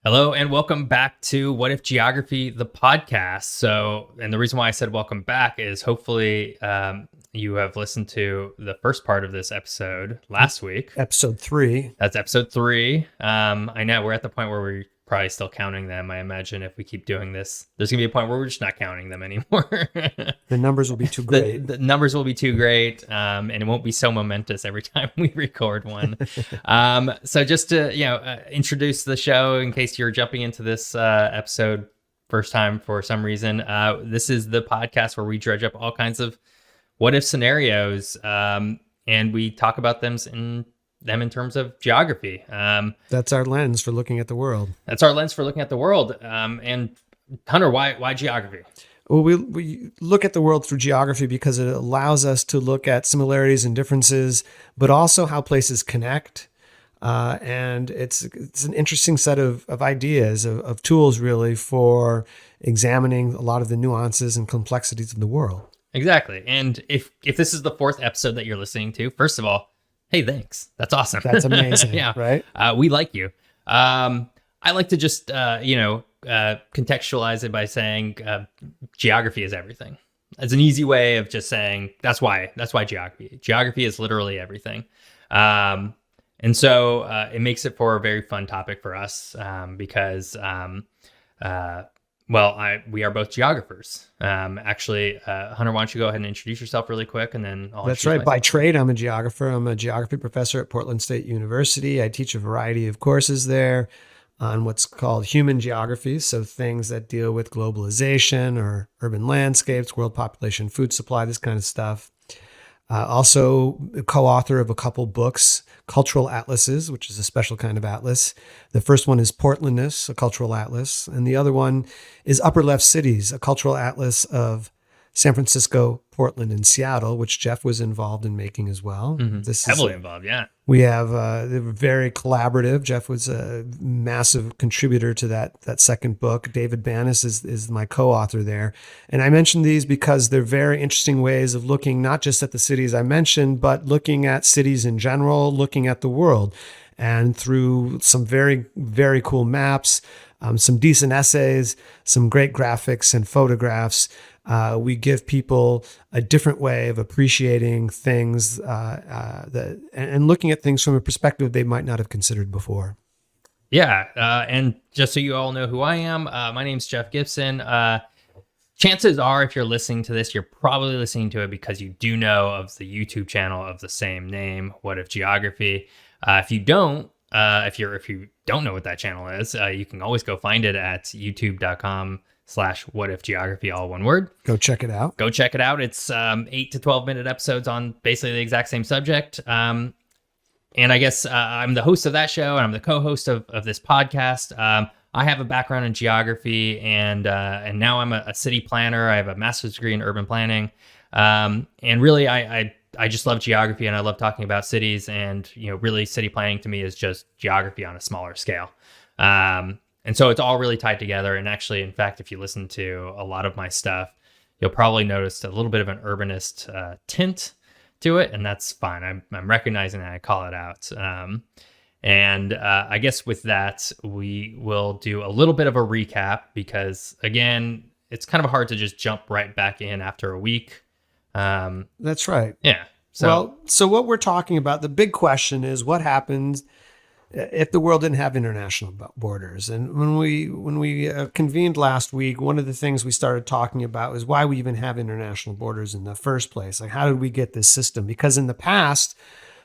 Hello and welcome back to What If Geography, the podcast. And the reason why I said welcome back is hopefully you have listened to the first part of this episode last week. Episode 3. That's episode 3. I know we're at the point where we're probably still counting them. I imagine if we keep doing this, there's going to be a point where we're just not counting them anymore. The numbers will be too great. The numbers will be too great, and it won't be so momentous every time we record one. So just to introduce the show in case you're jumping into this episode first time for some reason, this is the podcast where we dredge up all kinds of what if scenarios, and we talk about them in terms of geography. That's our lens for looking at the world. And Hunter, why geography? Well, we look at the world through geography because it allows us to look at similarities and differences, but also how places connect. And it's an interesting set of ideas, of tools, really, for examining a lot of the nuances and complexities of the world. Exactly. And if this is the 4th episode that you're listening to, first of all, hey, thanks. That's awesome. That's amazing. Yeah. Right? We like you. I like to just, contextualize it by saying geography is everything. It's an easy way of just saying that's why geography is literally everything. And so it makes it for a very fun topic for us because we are both geographers. Hunter, why don't you go ahead and introduce yourself really quick, and then I'll That's right. myself. By trade, I'm a geographer. I'm a geography professor at Portland State University. I teach a variety of courses there on what's called human geography, so things that deal with globalization or urban landscapes, world population, food supply, this kind of stuff. Also a co-author of a couple books, Cultural Atlases, which is a special kind of atlas. The first one is Portlandness, a cultural atlas. And the other one is Upper Left Cities, a cultural atlas of San Francisco, Portland, and Seattle, which Geoff was involved in making as well. Mm-hmm. This heavily involved, yeah. We have they were very collaborative. Geoff was a massive contributor to that second book. David Banis is my co-author there. And I mentioned these because they're very interesting ways of looking not just at the cities I mentioned, but looking at cities in general, looking at the world. And through some very, very cool maps, some decent essays, some great graphics and photographs, we give people a different way of appreciating things and looking at things from a perspective they might not have considered before. Yeah, and just so you all know who I am, my name's Geoff Gibson. Chances are, if you're listening to this, you're probably listening to it because you do know of the YouTube channel of the same name, What If Geography. If you don't know what that channel is, you can always go find it at youtube.com/whatifgeography, all one word. Go check it out. It's 8 to 12 minute episodes on basically the exact same subject. And I guess I'm the host of that show, and I'm the co-host of this podcast. I have a background in geography, and now I'm a city planner. I have a master's degree in urban planning. And really, I just love geography, and I love talking about cities. And really, city planning to me is just geography on a smaller scale. And so it's all really tied together. And actually, in fact, if you listen to a lot of my stuff, you'll probably notice a little bit of an urbanist tint to it. And that's fine. I'm recognizing that. I call it out. I guess with that, we will do a little bit of a recap because, again, it's kind of hard to just jump right back in after a week. That's right. Yeah. So what we're talking about, the big question is what happens if the world didn't have international borders. And when we convened last week, one of the things we started talking about was why we even have international borders in the first place. Like, how did we get this system? Because in the past,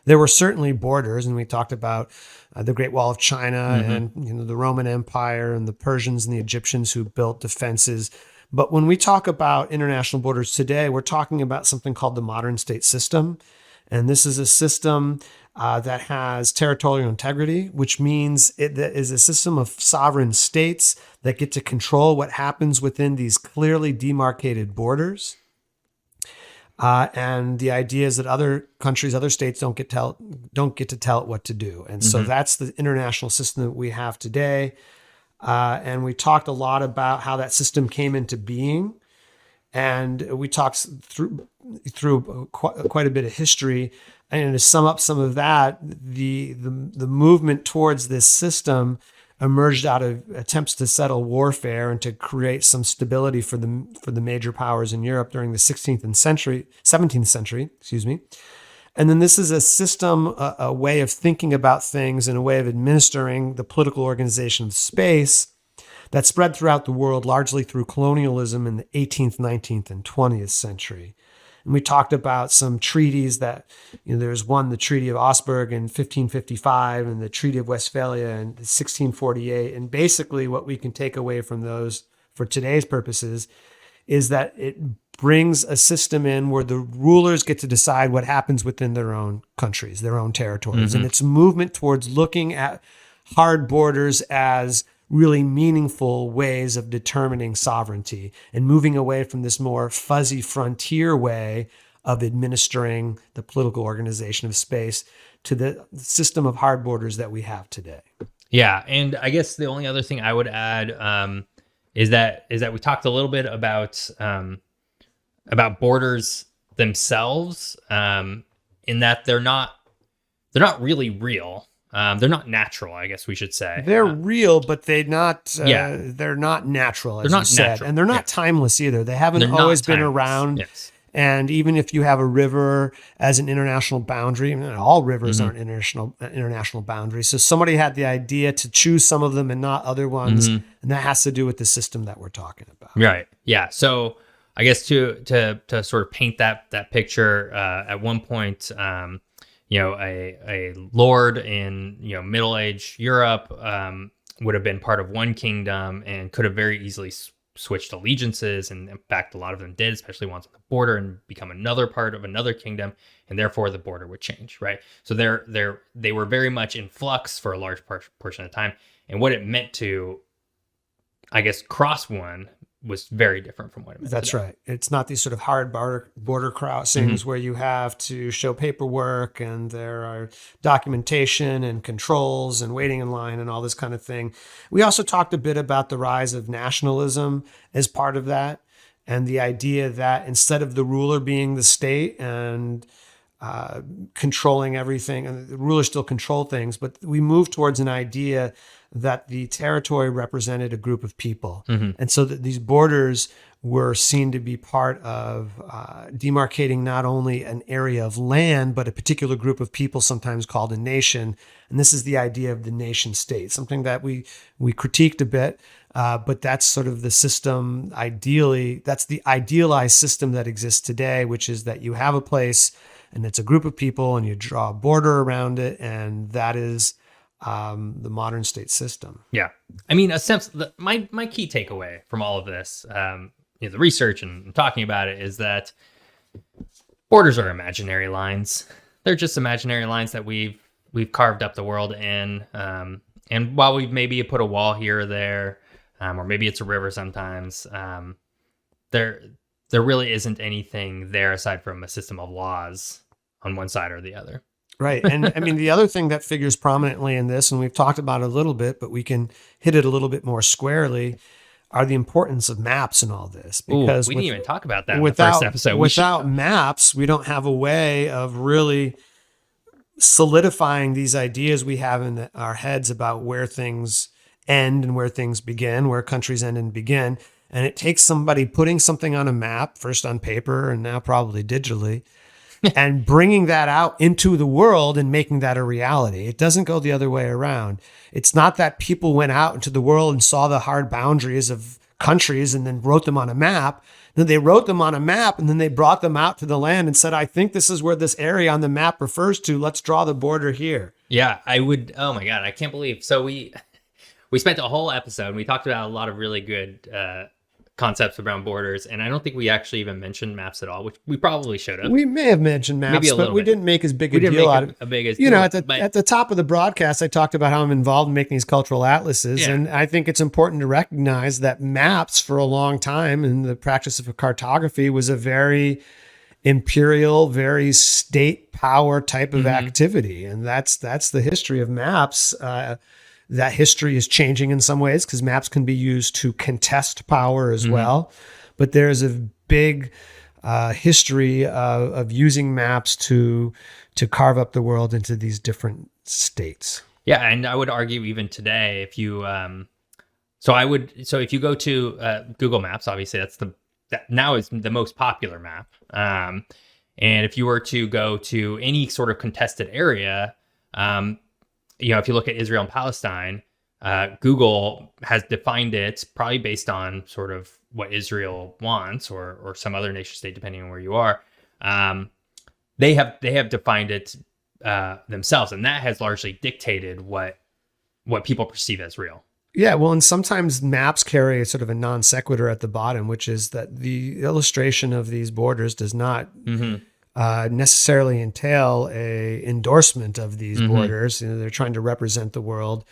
there were certainly borders, and we talked about the Great Wall of China and the Roman Empire and the Persians and the Egyptians who built defenses. But when we talk about international borders today, we're talking about something called the modern state system. And this is a system that has territorial integrity, which means it is a system of sovereign states that get to control what happens within these clearly demarcated borders. And the idea is that other countries, other states don't get to tell it what to do. And so that's the international system that we have today. And we talked a lot about how that system came into being. And we talked through quite a bit of history. And to sum up some of that, the movement towards this system emerged out of attempts to settle warfare and to create some stability for the major powers in Europe during the 17th century, excuse me. And then this is a system, a way of thinking about things and a way of administering the political organization of space that spread throughout the world, largely through colonialism in the 18th, 19th, and 20th century. And we talked about some treaties that, there's one, the Treaty of Augsburg in 1555 and the Treaty of Westphalia in 1648. And basically what we can take away from those for today's purposes is that it brings a system in where the rulers get to decide what happens within their own countries, their own territories. And it's a movement towards looking at hard borders as really meaningful ways of determining sovereignty and moving away from this more fuzzy frontier way of administering the political organization of space to the system of hard borders that we have today. Yeah, and I guess the only other thing I would add is that we talked a little bit about borders themselves, in that they're not really real. They're not natural, I guess we should say. They're real, but they're not natural, as you said. And they're not timeless either. They haven't always been around. Yes. And even if you have a river as an international boundary, all rivers aren't international boundaries. So somebody had the idea to choose some of them and not other ones. And that has to do with the system that we're talking about. Right. Yeah. So I guess to sort of paint that picture, at one point, a lord in Middle Age Europe would have been part of one kingdom and could have very easily switched allegiances, and in fact, a lot of them did, especially ones on the border, and become another part of another kingdom, and therefore the border would change, right? So they were very much in flux for a large portion of the time, and what it meant to, I guess, cross one was very different from what it meant. That's today. right. It's not these sort of hard border crossings where you have to show paperwork and there are documentation and controls and waiting in line and all this kind of thing. We also talked a bit about the rise of nationalism as part of that, and the idea that instead of the ruler being the state and controlling everything, and the rulers still control things, but we move towards an idea that the territory represented a group of people. And so that these borders were seen to be part of demarcating not only an area of land, but a particular group of people, sometimes called a nation. And this is the idea of the nation state, something that we critiqued a bit, but that's sort of the system. Ideally, that's the idealized system that exists today, which is that you have a place and it's a group of people and you draw a border around it. And that is the modern state system. Yeah. I mean, my key takeaway from all of this, the research and talking about it, is that borders are imaginary lines. They're just imaginary lines that we've carved up the world in. And while we've maybe put a wall here or there, or maybe it's a river sometimes, there really isn't anything there aside from a system of laws on one side or the other. Right. And I mean, the other thing that figures prominently in this, and we've talked about it a little bit, but we can hit it a little bit more squarely, are the importance of maps in all this. Because we didn't even talk about that in the first episode. Without maps, we don't have a way of really solidifying these ideas we have in our heads about where things end and where things begin, where countries end and begin. And it takes somebody putting something on a map, first on paper and now probably digitally, and bringing that out into the world and making that a reality. It doesn't go the other way around. It's not that people went out into the world and saw the hard boundaries of countries and then wrote them on a map. Then they wrote them on a map and then they brought them out to the land and said, I think this is where this area on the map refers to. Let's draw the border here. Yeah, I would. Oh my God, I can't believe. So we spent a whole episode. We talked about a lot of really good concepts around borders, and I don't think we actually even mentioned maps at all, which we probably should have. We may have mentioned maps, but we didn't make as big a deal out of it. At the top of the broadcast, I talked about how I'm involved in making these cultural atlases, and I think it's important to recognize that maps for a long time in the practice of cartography was a very imperial, very state power type of activity, and that's the history of maps. That history is changing in some ways because maps can be used to contest power as well. But there's a big history of using maps to carve up the world into these different states. Yeah, and I would argue even today, if you if you go to Google Maps, obviously that now is the most popular map. And if you were to go to any sort of contested area, if you look at Israel and Palestine, Google has defined it probably based on sort of what Israel wants or some other nation state, depending on where you are. They have defined it themselves, and that has largely dictated what people perceive as real. Yeah, well, and sometimes maps carry sort of a non sequitur at the bottom, which is that the illustration of these borders does not necessarily entail a endorsement of these borders. They're trying to represent the world.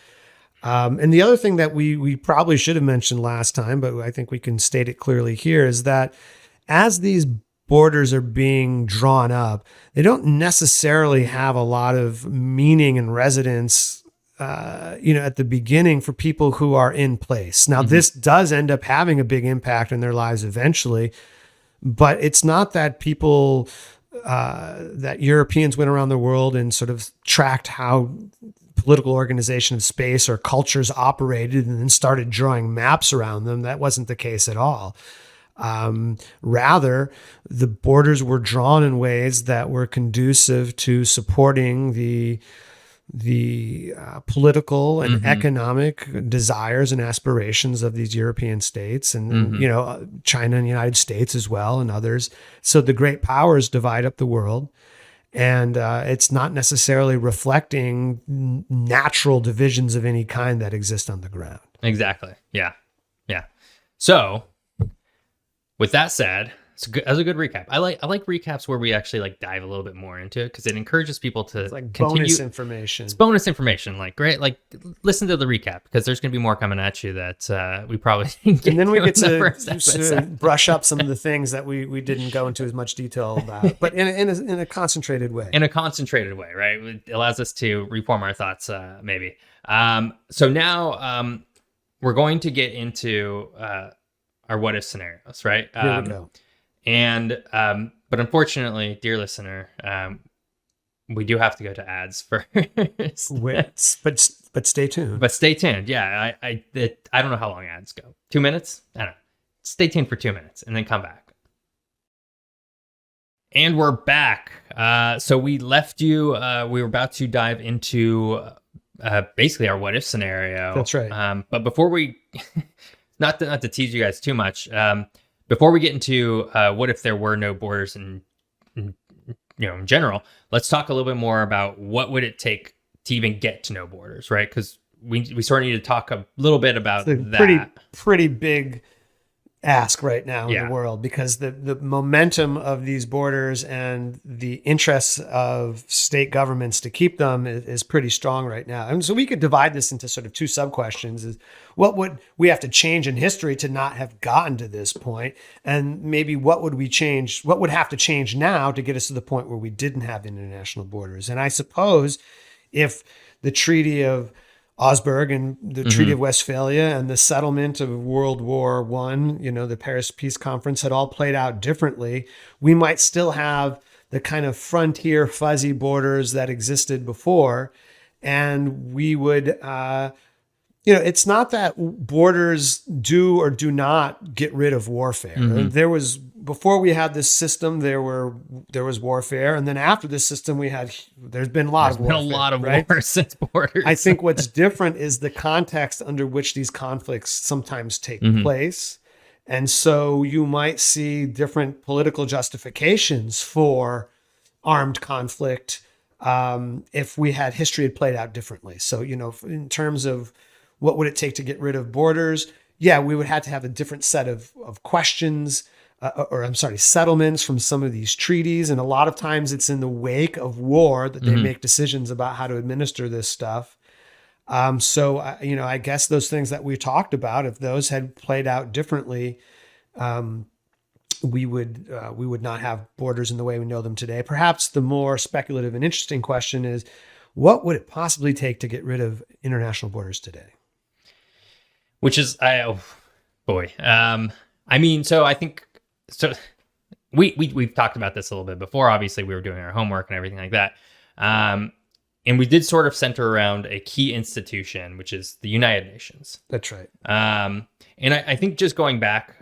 And the other thing that we probably should have mentioned last time, but I think we can state it clearly here, is that as these borders are being drawn up, they don't necessarily have a lot of meaning and resonance at the beginning for people who are in place. Now, this does end up having a big impact in their lives eventually, but it's not that people, that Europeans went around the world and sort of tracked how political organization of space or cultures operated and then started drawing maps around them. That wasn't the case at all. Rather, the borders were drawn in ways that were conducive to supporting the political and economic desires and aspirations of these European states, and China and the United States as well, and others. So the great powers divide up the world, and it's not necessarily reflecting natural divisions of any kind that exist on the ground. Exactly. Yeah. So, with that said, that's a good recap. I like recaps where we actually like dive a little bit more into it, because it encourages people to like continue. Bonus information. It's bonus information. Like, great. Like, listen to the recap, because there's going to be more coming at you that we probably didn't get. And then we get to brush up some of the things that we didn't go into as much detail about, but in a concentrated way. In a concentrated way, right? It allows us to reform our thoughts, maybe. So now we're going to get into our what if scenarios, right? Here we go. And but unfortunately, dear listener, we do have to go to ads first. but stay tuned. But stay tuned. Yeah, I don't know how long ads go. 2 minutes? I don't know. Stay tuned for 2 minutes and then come back. And we're back. So we left you. We were about to dive into basically our what if scenario. That's right. But before we, not to tease you guys too much. Before we get into what if there were no borders in general, let's talk a little bit more about what would it take to even get to no borders, right? Because we sort of need to talk a little bit about that. Pretty big ask right now in the world, because the momentum of these borders and the interests of state governments to keep them is pretty strong right now. And so we could divide this into sort of two sub questions: is what would we have to change in history to not have gotten to this point, and maybe what would have to change now to get us to the point where we didn't have international borders. And I suppose if the Treaty of Augsburg and the Treaty of Westphalia and the settlement of World War I, the Paris Peace Conference had all played out differently, we might still have the kind of frontier fuzzy borders that existed before. And we would, it's not that borders do or do not get rid of warfare. Before we had this system, there was warfare, and then after this system, there's been a lot of war since borders. I think what's different is the context under which these conflicts sometimes take place, and so you might see different political justifications for armed conflict if history had played out differently. So in terms of what would it take to get rid of borders, we would have to have a different set of questions. Settlements from some of these treaties. And a lot of times it's in the wake of war that they make decisions about how to administer this stuff. I guess those things that we talked about, if those had played out differently, we would not have borders in the way we know them today. Perhaps the more speculative and interesting question is, what would it possibly take to get rid of international borders today? Which is, so I think, so we've talked about this a little bit before. Obviously, we were doing our homework and everything like that. and we did sort of center around a key institution, which is the United Nations. That's right. And I think just going back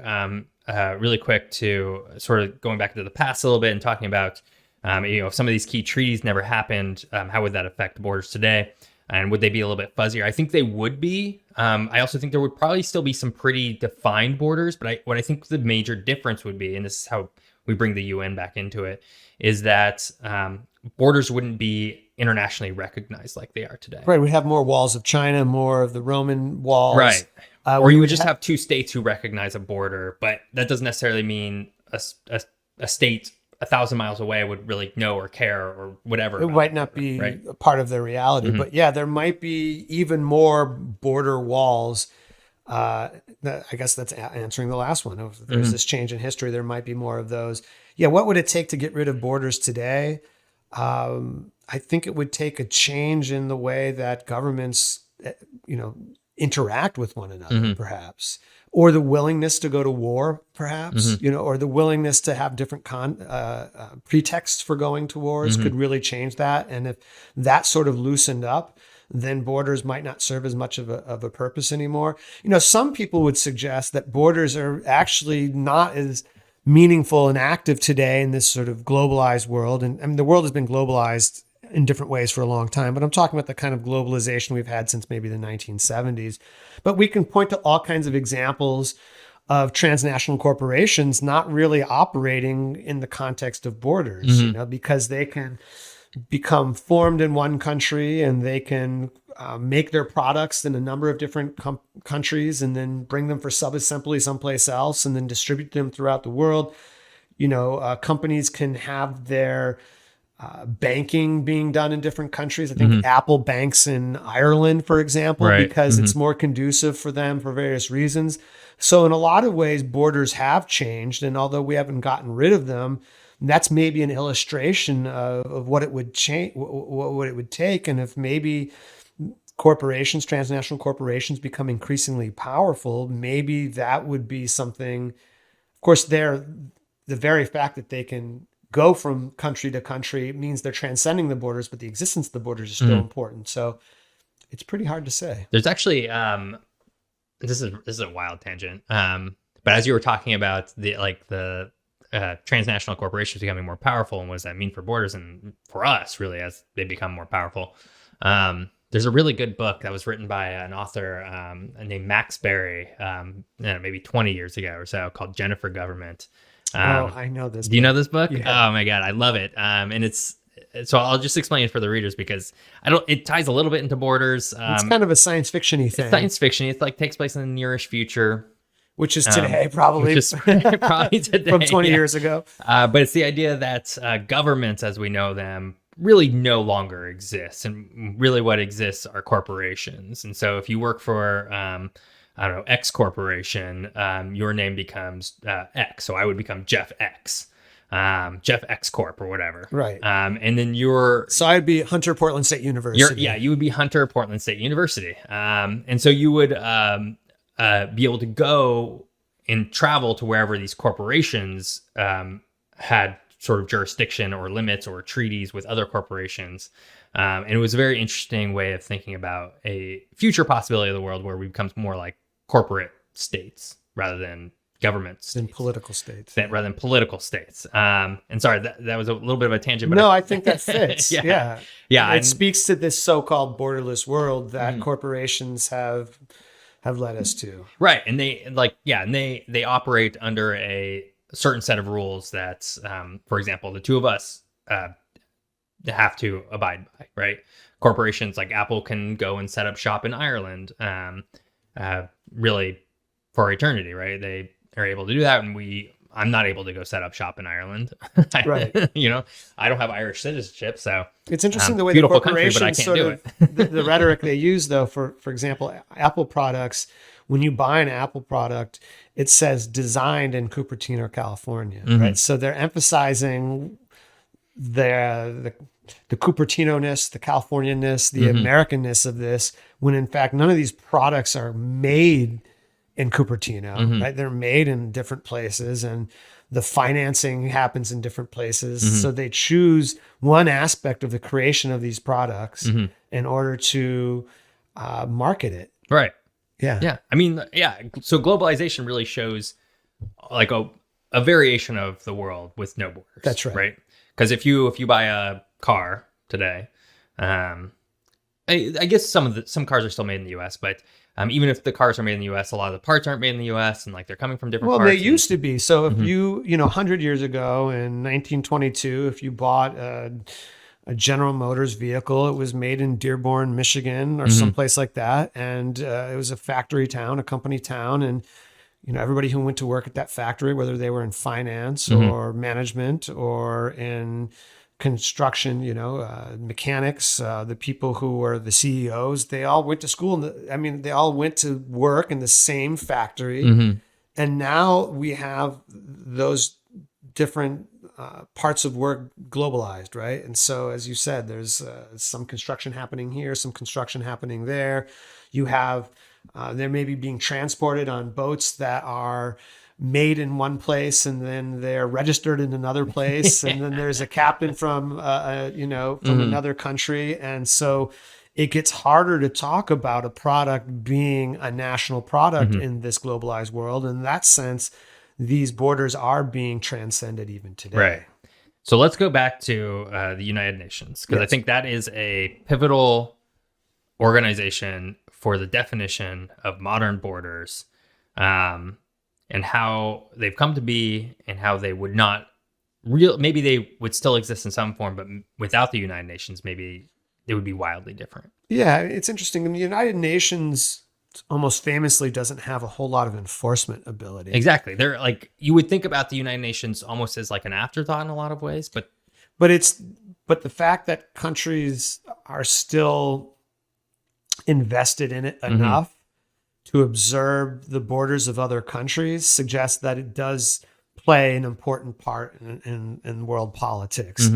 really quick to sort of going back into the past a little bit and talking about, if some of these key treaties never happened, how would that affect the borders today? And would they be a little bit fuzzier? I think they would be. I also think there would probably still be some pretty defined borders, but what I think the major difference would be, and this is how we bring the UN back into it, is that borders wouldn't be internationally recognized like they are today. Right. We have more walls of China, more of the Roman walls. Right. Or you would just have two states who recognize a border, but that doesn't necessarily mean a state 1,000 miles away would really know or care or whatever. It might not be a part of their reality, but yeah, there might be even more border walls. I guess that's answering the last one. If there's this change in history, there might be more of those. Yeah. What would it take to get rid of borders today? I think it would take a change in the way that governments, interact with one another, perhaps, or the willingness to go to war, perhaps, or the willingness to have different pretexts for going to wars could really change that. And if that sort of loosened up, then borders might not serve as much of a purpose anymore. Some people would suggest that borders are actually not as meaningful and active today in this sort of globalized world. And I mean, the world has been globalized in different ways for a long time, but I'm talking about the kind of globalization we've had since maybe the 1970s. But we can point to all kinds of examples of transnational corporations not really operating in the context of borders, because they can become formed in one country and they can make their products in a number of different countries and then bring them for subassembly someplace else and then distribute them throughout the world. Companies can have their banking being done in different countries. I think Apple banks in Ireland, for example, because it's more conducive for them for various reasons. So in a lot of ways, borders have changed. And although we haven't gotten rid of them, that's maybe an illustration of what it would change, what it would take. And if maybe corporations, transnational corporations become increasingly powerful, maybe that would be something. Of course, the very fact that they can go from country to country means they're transcending the borders, but the existence of the borders is still important. So it's pretty hard to say. There's actually this is a wild tangent. But as you were talking about the transnational corporations becoming more powerful and what does that mean for borders and for us really as they become more powerful, there's a really good book that was written by an author named Max Berry, maybe 20 years ago or so, called Jennifer Government. I know this. Do you know this book? Yeah. Oh my God, I love it. And so I'll just explain it for the readers because it ties a little bit into borders. It's kind of a science fiction-y thing. It's science fiction. It's takes place in the nearish future. Which is today, probably. Which is probably today. From 20 years ago. But it's the idea that governments, as we know them, really no longer exist. And really what exists are corporations. And so if you work for X corporation, your name becomes X. So I would become Geoff X, Geoff X Corp or whatever. Right. And then so I'd be Hunter Portland State University. You would be Hunter Portland State University. And so you would be able to go and travel to wherever these corporations had sort of jurisdiction or limits or treaties with other corporations. And it was a very interesting way of thinking about a future possibility of the world where we become more like corporate states rather than governments. Than political states. Rather than political states. And sorry, that was a little bit of a tangent. But no, I think that fits. Yeah. It and speaks to this so-called borderless world that corporations have led us to. Right. And they operate under a certain set of rules that, for example, the two of us have to abide by, right? Corporations like Apple can go and set up shop in Ireland, really for eternity, right? They are able to do that, and I'm not able to go set up shop in Ireland. Right. I don't have Irish citizenship, so it's interesting the way the corporations the rhetoric they use, though. For example, Apple products. When you buy an Apple product, it says designed in Cupertino, California, right? So they're emphasizing the Cupertino-ness, the California-ness, the American-ness of this, when in fact none of these products are made in Cupertino, right? They're made in different places, and the financing happens in different places. So they choose one aspect of the creation of these products in order to market it. Right. Yeah. Yeah. I mean, yeah. So globalization really shows like a variation of the world with no borders. That's right. Right. Because if you buy a car today, I guess some cars are still made in the U.S., but even if the cars are made in the U.S., a lot of the parts aren't made in the U.S. and like they're coming from different Well, parts. they used to be. So if you 100 years ago in 1922, if you bought a General Motors vehicle, it was made in Dearborn, Michigan, or someplace like that, and it was a factory town, a company town, and everybody who went to work at that factory, whether they were in finance or management or in construction, mechanics, the people who were the CEOs, they all went to school. They all went to work in the same factory. And now we have those different parts of work globalized, right? And so, as you said, there's some construction happening here, some construction happening there. You have, they're maybe being transported on boats that are made in one place and then they're registered in another place. And then there's a captain from another country. And so it gets harder to talk about a product being a national product in this globalized world. In that sense, these borders are being transcended even today. Right. So let's go back to the United Nations, because I think that is a pivotal organization for the definition of modern borders, and how they've come to be and how they would not maybe they would still exist in some form, but without the United Nations, maybe it would be wildly different. Yeah, it's interesting. The United Nations almost famously doesn't have a whole lot of enforcement ability. Exactly. They're like, you would think about the United Nations almost as like an afterthought in a lot of ways, but the fact that countries are still invested in it enough to observe the borders of other countries suggests that it does play an important part in world politics.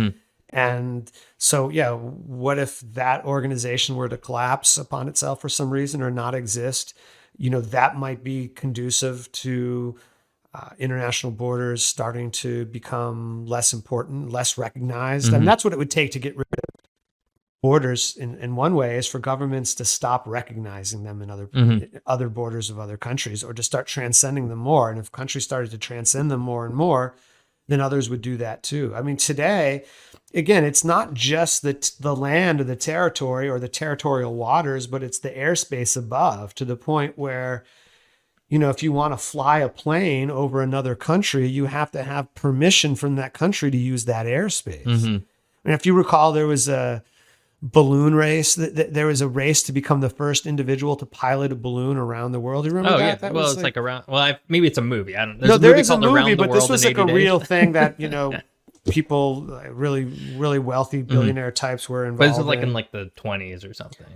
And so, what if that organization were to collapse upon itself for some reason or not exist? That might be conducive to international borders starting to become less important, less recognized. And that's what it would take to get rid of borders in one way, is for governments to stop recognizing them in other borders of other countries, or to start transcending them more. And if countries started to transcend them more and more, then others would do that too. I mean, today, again, it's not just the land or the territory or the territorial waters, but it's the airspace above, to the point where, if you want to fly a plane over another country, you have to have permission from that country to use that airspace. And if you recall, there was a balloon race. There was a race to become the first individual to pilot a balloon around the world. You remember that? Yeah. That well, was it's like around. Well, maybe it's a movie. I don't know. No, there is a movie, Around the but this World was in like a 80 real Days. thing that people, really, really wealthy billionaire types were involved. But this was like in like the 20s or something.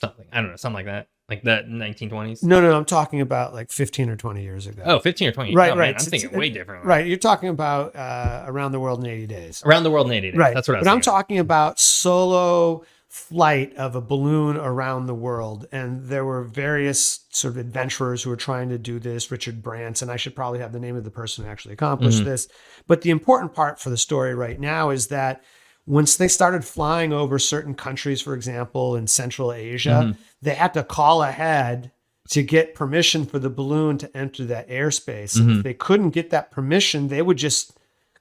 I don't know, something like that. Like the 1920s. No, I'm talking about like 15 or 20 years ago. Oh, 15 or 20. Right, oh, right. Man, I'm thinking way different. Right, you're talking about Around the World in 80 Days. Around the World in 80 Days. Right. That's what I was But I'm thinking. talking about solo flight of a balloon around the world. And there were various sort of adventurers who were trying to do this. Richard Branson, I should probably have the name of the person who actually accomplished this. But the important part for the story right now is that once they started flying over certain countries, for example, in Central Asia, they had to call ahead to get permission for the balloon to enter that airspace. And if they couldn't get that permission, they would just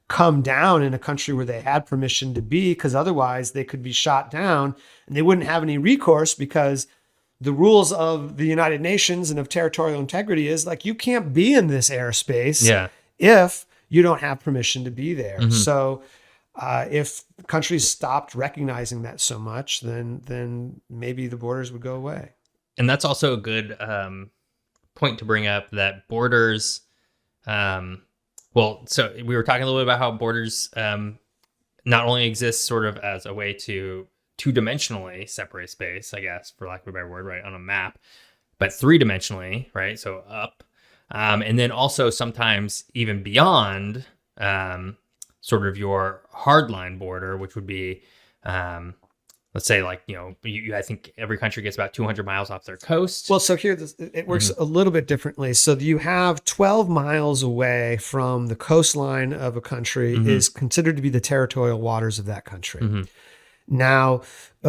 come down in a country where they had permission to be, because otherwise they could be shot down and they wouldn't have any recourse, because the rules of the United Nations and of territorial integrity is like, you can't be in this airspace if you don't have permission to be there. So if countries stopped recognizing that so much, then maybe the borders would go away. And that's also a good point to bring up, that borders. So we were talking a little bit about how borders not only exist sort of as a way to two-dimensionally separate space, I guess, for lack of a better word, right, on a map, but three-dimensionally, right, so up, and then also sometimes even beyond sort of your hardline border, which would be let's say like, I think every country gets about 200 miles off their coast. Well, so here it works a little bit differently. So you have 12 miles away from the coastline of a country is considered to be the territorial waters of that country. Now,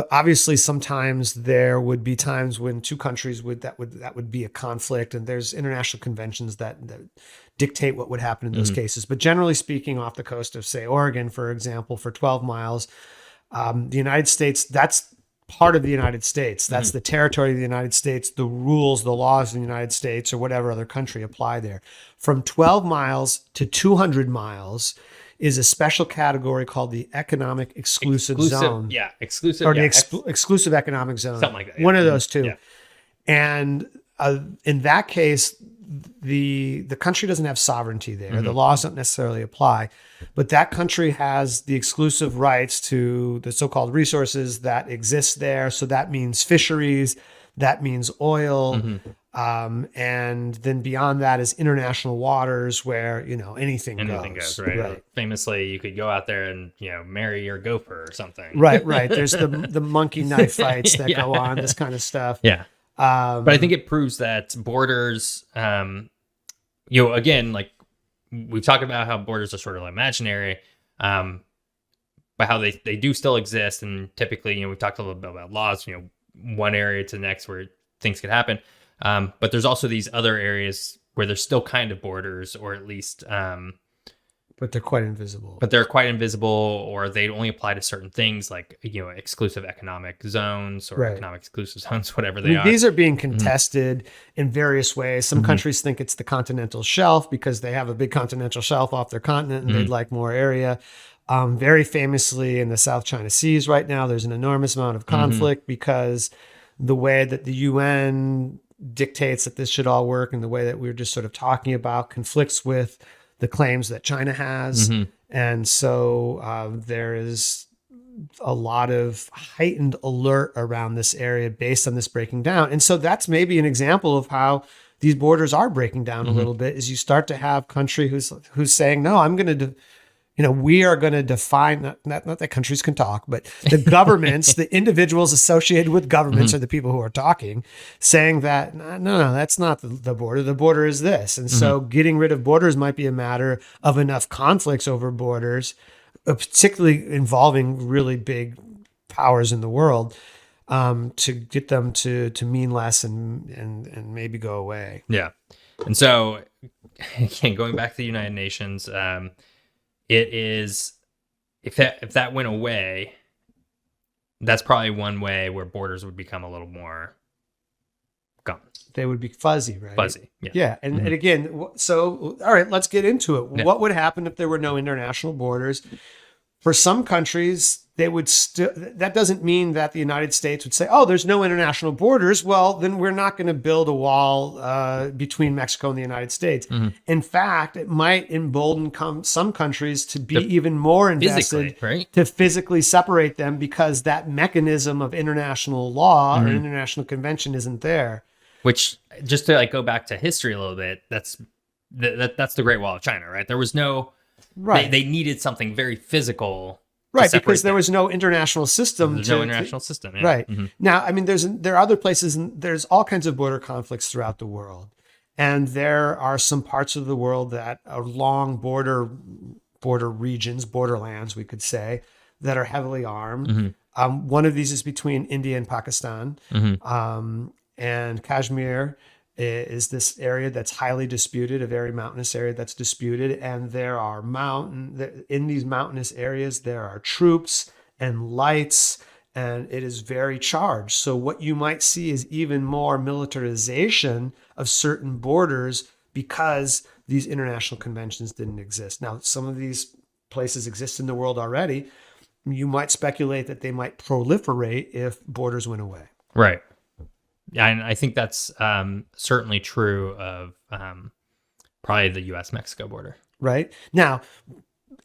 obviously, sometimes there would be times when two countries that would be a conflict, and there's international conventions that dictate what would happen in those cases. But generally speaking, off the coast of, say, Oregon, for example, for 12 miles, the United States, that's part of the United States. That's the territory of the United States. The rules, the laws of the United States or whatever other country apply there. From 12 miles to 200 miles is a special category called the economic exclusive zone. Yeah, exclusive. Or the exclusive economic zone. Something like that. Yeah. One of those two. Yeah. And in that case, the country doesn't have sovereignty there. The laws don't necessarily apply, but that country has the exclusive rights to the so-called resources that exist there. So that means fisheries, that means oil, and then beyond that is international waters where anything goes. Right. Famously, you could go out there and marry your gopher or something. Right. There's the monkey knife fights that go on, this kind of stuff. Yeah. But I think it proves that borders, again, like we've talked about how borders are sort of imaginary, but how they do still exist. And typically, we've talked a little bit about laws, one area to the next where things could happen. But there's also these other areas where there's still kind of borders, or at least, but they're quite invisible. Or they only apply to certain things like, exclusive economic zones or economic exclusive zones, whatever they are. These are being contested in various ways. Some countries think it's the continental shelf because they have a big continental shelf off their continent and they'd like more area. Very famously in the South China Seas right now, there's an enormous amount of conflict because the way that the UN dictates that this should all work and the way that we were just sort of talking about conflicts with the claims that China has. And so there is a lot of heightened alert around this area based on this breaking down. And so that's maybe an example of how these borders are breaking down a little bit, is you start to have country who's saying, no, I'm going to we are going to define, not that countries can talk, but the governments, the individuals associated with governments are the people who are talking, saying that, no, that's not the border. The border is this. And so getting rid of borders might be a matter of enough conflicts over borders, particularly involving really big powers in the world, to get them to mean less and maybe go away. Yeah. And so, again, going back to the United Nations, it is, if that went away, that's probably one way where borders would become a little more gone. They would be fuzzy, right? Fuzzy, yeah. Yeah, and again, so, all right, let's get into it. Yeah. What would happen if there were no international borders? For some countries, they would still, that doesn't mean that the United States would say, oh, there's no international borders. Well, then we're not going to build a wall between Mexico and the United States. In fact, it might embolden some countries to be even more invested to physically separate them, because that mechanism of international law or international convention isn't there. Which, just to go back to history a little bit, that's the Great Wall of China, right? There was no... Right. They needed something very physical. Right, because there was no international system. There's no international system. Yeah. Right. Now, I mean, there are other places, and there's all kinds of border conflicts throughout the world. And there are some parts of the world that are long border regions, borderlands, we could say, that are heavily armed. One of these is between India and Pakistan. And Kashmir is this area that's highly disputed, a very mountainous area that's disputed. And there are in these mountainous areas, there are troops and lights, and it is very charged. So what you might see is even more militarization of certain borders because these international conventions didn't exist. Now, some of these places exist in the world already. You might speculate that they might proliferate if borders went away. Right. Yeah, and I think that's certainly true of probably the U.S.-Mexico border. Right. Now,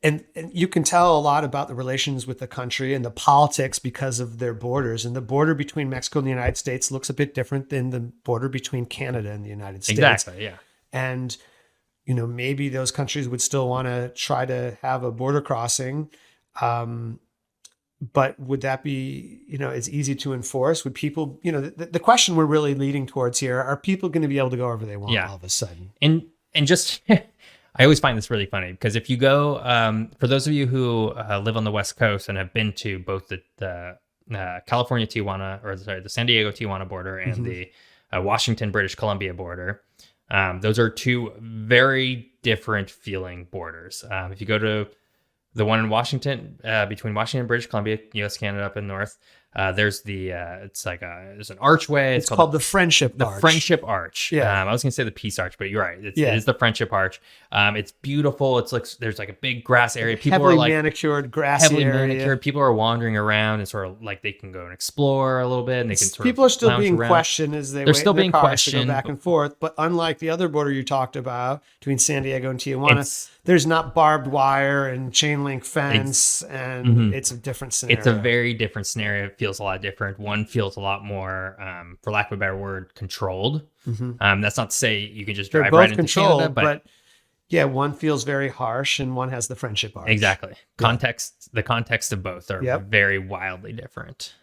and you can tell a lot about the relations with the country and the politics because of their borders. And the border between Mexico and the United States looks a bit different than the border between Canada and the United States. Exactly, yeah. And, maybe those countries would still want to try to have a border crossing. but would that be, it's easy to enforce? Would people, the question we're really leading towards here, are people going to be able to go wherever they want all of a sudden? And just, I always find this really funny because if you go, for those of you who live on the West Coast and have been to both the California Tijuana, or sorry, the San Diego Tijuana border and the Washington, British Columbia border, those are two very different feeling borders. If you go to the one in Washington, between Washington and British Columbia, U.S., Canada up in north, there's it's like there's an archway. It's called the Friendship Arch. The Friendship Arch. Yeah. I was going to say the Peace Arch, but you're right. It is the Friendship Arch. It's beautiful. It's like there's like a big grass area. People heavily are like manicured, grassy area. People are wandering around and sort of like they can go and explore a little bit, and they can sort people of are still lounge being around. questioned as they They're wait still in their being cars to questioned. go back and forth. But unlike the other border you talked about between San Diego and Tijuana, It's- there's not barbed wire and chain link fence, and it's a different scenario. It's a very different scenario. It feels a lot different. One feels a lot more, for lack of a better word, controlled. That's not to say you can just They're drive both right into controlled, Canada, but yeah, one feels very harsh and one has the Friendship Arch. exactly. The context of both are very wildly different.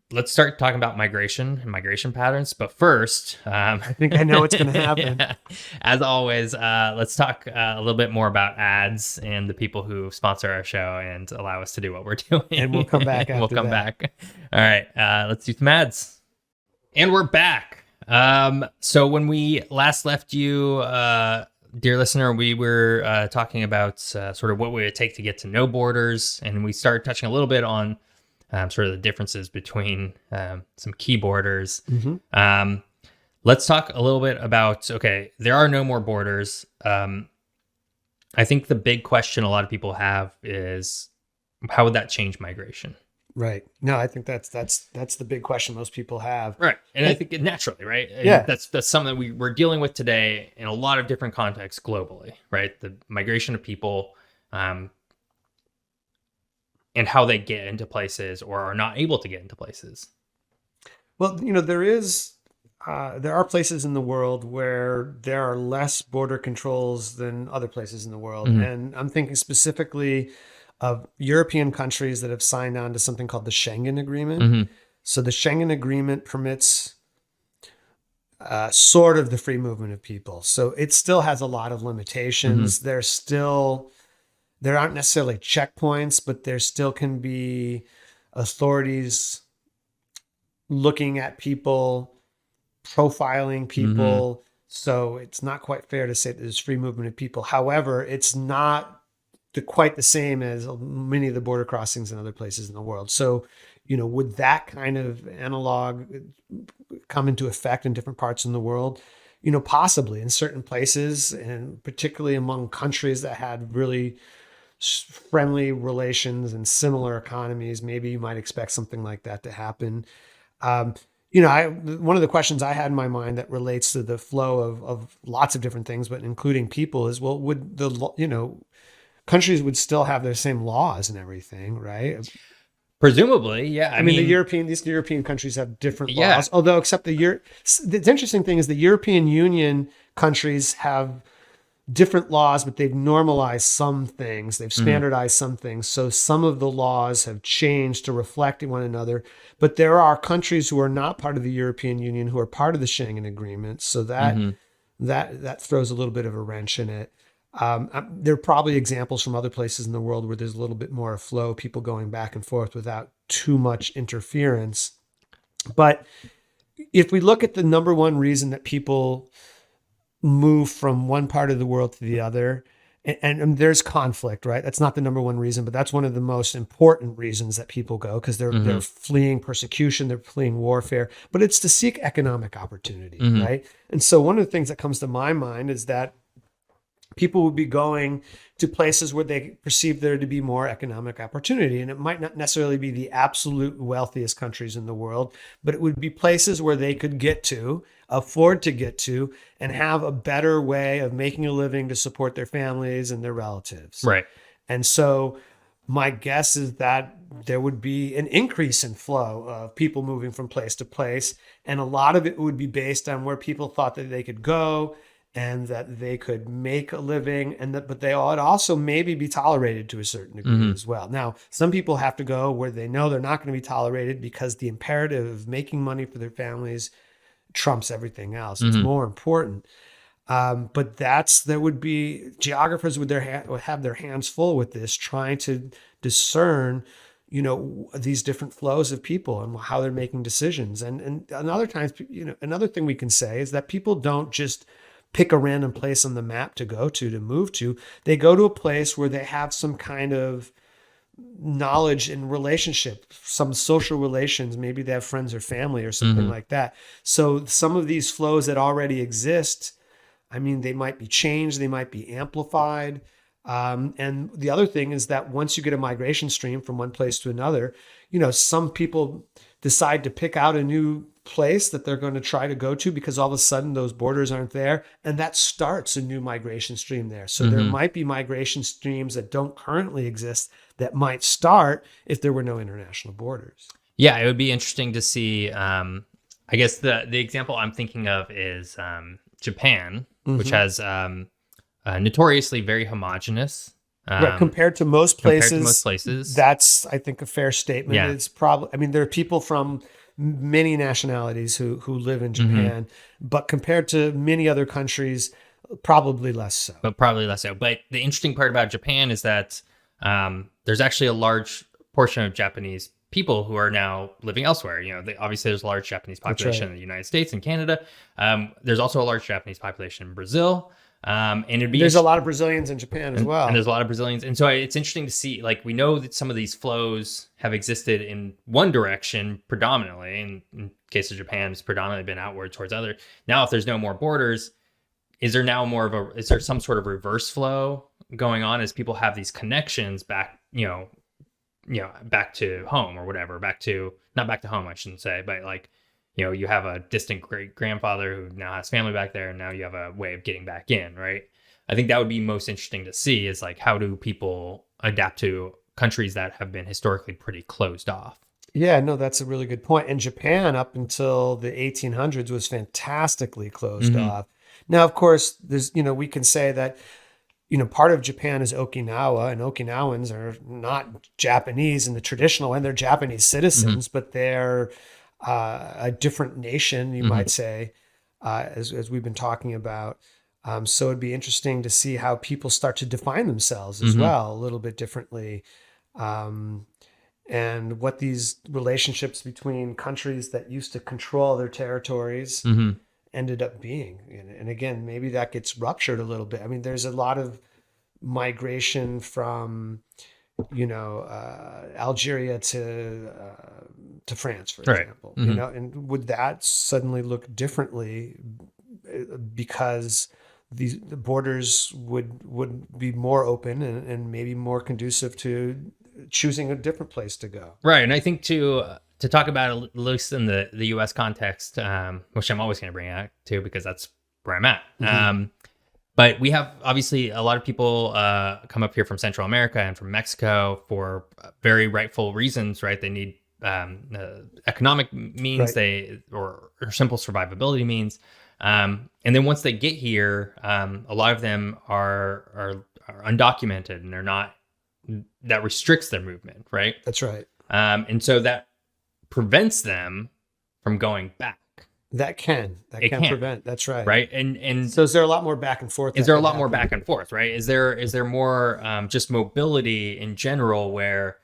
Let's start talking about migration and migration patterns. But first, I think I know what's going to happen. as always, let's talk a little bit more about ads and the people who sponsor our show and allow us to do what we're doing. And we'll come back after We'll come that. back. All right, let's do some ads. And we're back. So when we last left you, dear listener, we were talking about sort of what would it take to get to know borders, and we started touching a little bit on sort of the differences between some key borders. Let's talk a little bit about, okay, there are no more borders. I think the big question a lot of people have is, how would that change migration? Right. No, I think that's the big question most people have. Right. And I think naturally, right? Yeah. That's something that we're dealing with today in a lot of different contexts globally, right? The migration of people, and how they get into places or are not able to get into places. Well, there are places in the world where there are less border controls than other places in the world. And I'm thinking specifically of European countries that have signed on to something called the Schengen Agreement. So the Schengen Agreement permits sort of the free movement of people. So it still has a lot of limitations. There aren't necessarily checkpoints, but there still can be authorities looking at people, profiling people. So it's not quite fair to say that there's free movement of people. However, it's not quite the same as many of the border crossings in other places in the world. So, would that kind of analog come into effect in different parts in the world? Possibly in certain places, and particularly among countries that had really friendly relations and similar economies, maybe you might expect something like that to happen. One of the questions I had in my mind that relates to the flow of lots of different things, but including people, is, well, would countries would still have their same laws and everything, right? Presumably, yeah. I mean, these European countries have different laws, although except the interesting thing is the European Union countries have different laws, but they've normalized some things. They've standardized some things. So some of the laws have changed to reflect one another. But there are countries who are not part of the European Union who are part of the Schengen Agreement. So that throws a little bit of a wrench in it. There are probably examples from other places in the world where there's a little bit more of flow, people going back and forth without too much interference. But if we look at the number one reason that people move from one part of the world to the other, and there's conflict, right? That's not the number one reason, but that's one of the most important reasons that people go, because they're fleeing persecution, they're fleeing warfare, but it's to seek economic opportunity, right? And so one of the things that comes to my mind is that people would be going to places where they perceive there to be more economic opportunity. And it might not necessarily be the absolute wealthiest countries in the world, but it would be places where they could get to, afford to get to, and have a better way of making a living to support their families and their relatives. right. And so my guess is that there would be an increase in flow of people moving from place to place. And a lot of it would be based on where people thought that they could go and that they could make a living, and that, but they ought also maybe be tolerated to a certain degree as well. Now, some people have to go where they know they're not going to be tolerated because the imperative of making money for their families trumps everything else. It's more important. But there would be geographers would have their hands full with this, trying to discern, these different flows of people and how they're making decisions. And other times, another thing we can say is that people don't just pick a random place on the map to move to. They go to a place where they have some kind of knowledge and relationship, some social relations. Maybe they have friends or family or something like that. So some of these flows that already exist, I mean, they might be changed, they might be amplified. And the other thing is that once you get a migration stream from one place to another, some people decide to pick out a new place that they're going to try to go to because all of a sudden those borders aren't there. And that starts a new migration stream there. So there might be migration streams that don't currently exist that might start if there were no international borders. Yeah, it would be interesting to see. I guess the example I'm thinking of is Japan, which has notoriously very homogenous. Right, compared to most places, that's, I think, a fair statement. Yeah. It's probably, I mean, there are people from many nationalities who live in Japan, but compared to many other countries, probably less so. But the interesting part about Japan is that there's actually a large portion of Japanese people who are now living elsewhere. Obviously there's a large Japanese population in the United States and Canada. There's also a large Japanese population in Brazil. And there's a lot of Brazilians in Japan as well. And there's a lot of Brazilians. And so it's interesting to see, like, we know that some of these flows have existed in one direction predominantly. In case of Japan, it's predominantly been outward towards other. Now, if there's no more borders, is there some sort of reverse flow going on as people have these connections back, back to home or whatever, not back to home, I shouldn't say, but like, you have a distant great grandfather who now has family back there, and now you have a way of getting back in, right? I think that would be most interesting to see is like, how do people adapt to countries that have been historically pretty closed off? Yeah, no, that's a really good point. And Japan, up until the 1800s, was fantastically closed off. Now, of course, there's, we can say that, part of Japan is Okinawa, and Okinawans are not Japanese in the traditional, and they're Japanese citizens, but they're a different nation, you might say, as we've been talking about. So it'd be interesting to see how people start to define themselves as well, a little bit differently. And what these relationships between countries that used to control their territories ended up being. And again, maybe that gets ruptured a little bit. I mean, there's a lot of migration from, Algeria to France, for example, and would that suddenly look differently because the borders would be more open and maybe more conducive to choosing a different place to go? Right. And I think to talk about it, at least in the U.S. context, which I'm always going to bring out to because that's where I'm at. But we have obviously a lot of people come up here from Central America and from Mexico for very rightful reasons, right? They need economic means, or simple survivability means. And then once they get here, a lot of them are undocumented, and that restricts their movement, right? That's right. And so that prevents them from going back. That can prevent. That's right. Right. And so is there a lot more back and forth? Is there a lot more back and forth? Right. Is there more just mobility in general where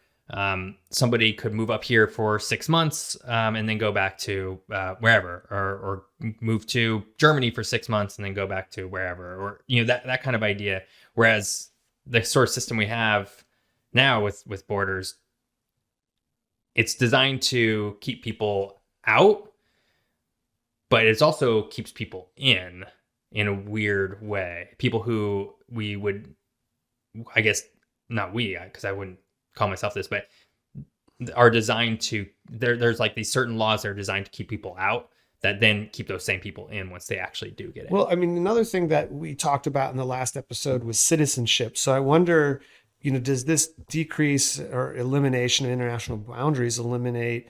somebody could move up here for 6 months and then go back to wherever, or move to Germany for 6 months and then go back to wherever, or that kind of idea. Whereas the sort of system we have now with borders, it's designed to keep people out, but it also keeps people in a weird way. People who we would, I guess, not we, because I wouldn't call myself this, but are designed to, there's like these certain laws that are designed to keep people out that then keep those same people in once they actually do get in. Well, I mean, another thing that we talked about in the last episode was citizenship. So I wonder, does this decrease or elimination of international boundaries eliminate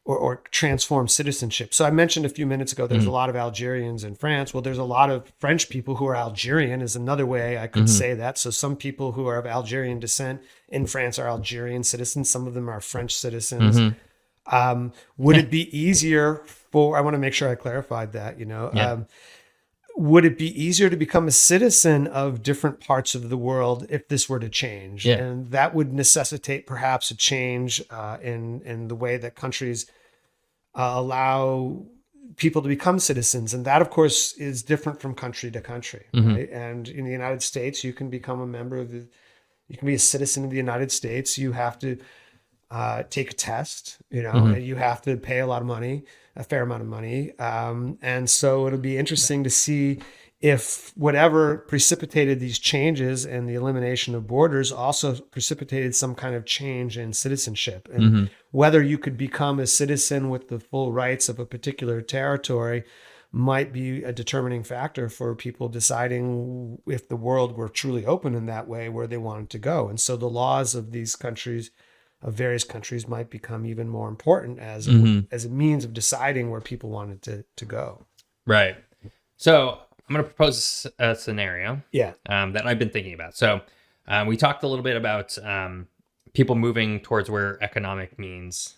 or transform citizenship. So I mentioned a few minutes ago, there's a lot of Algerians in France. Well, there's a lot of French people who are Algerian is another way I could say that. So some people who are of Algerian descent in France are Algerian citizens. Some of them are French citizens. Would it be easier I want to make sure I clarified that, would it be easier to become a citizen of different parts of the world if this were to change? Yeah. And that would necessitate perhaps a change in the way that countries allow people to become citizens. And that, of course, is different from country to country. Right? And in the United States, you can become a member of you can be a citizen of the United States. You have to take a test, and you have to pay a fair amount of money. And so it'll be interesting to see if whatever precipitated these changes and the elimination of borders also precipitated some kind of change in citizenship, and whether you could become a citizen with the full rights of a particular territory might be a determining factor for people deciding if the world were truly open in that way, where they wanted to go. And so the laws of these countries, of various countries, might become even more important as a means of deciding where people wanted to go. Right. So I'm going to propose a scenario that I've been thinking about. So we talked a little bit about people moving towards where economic means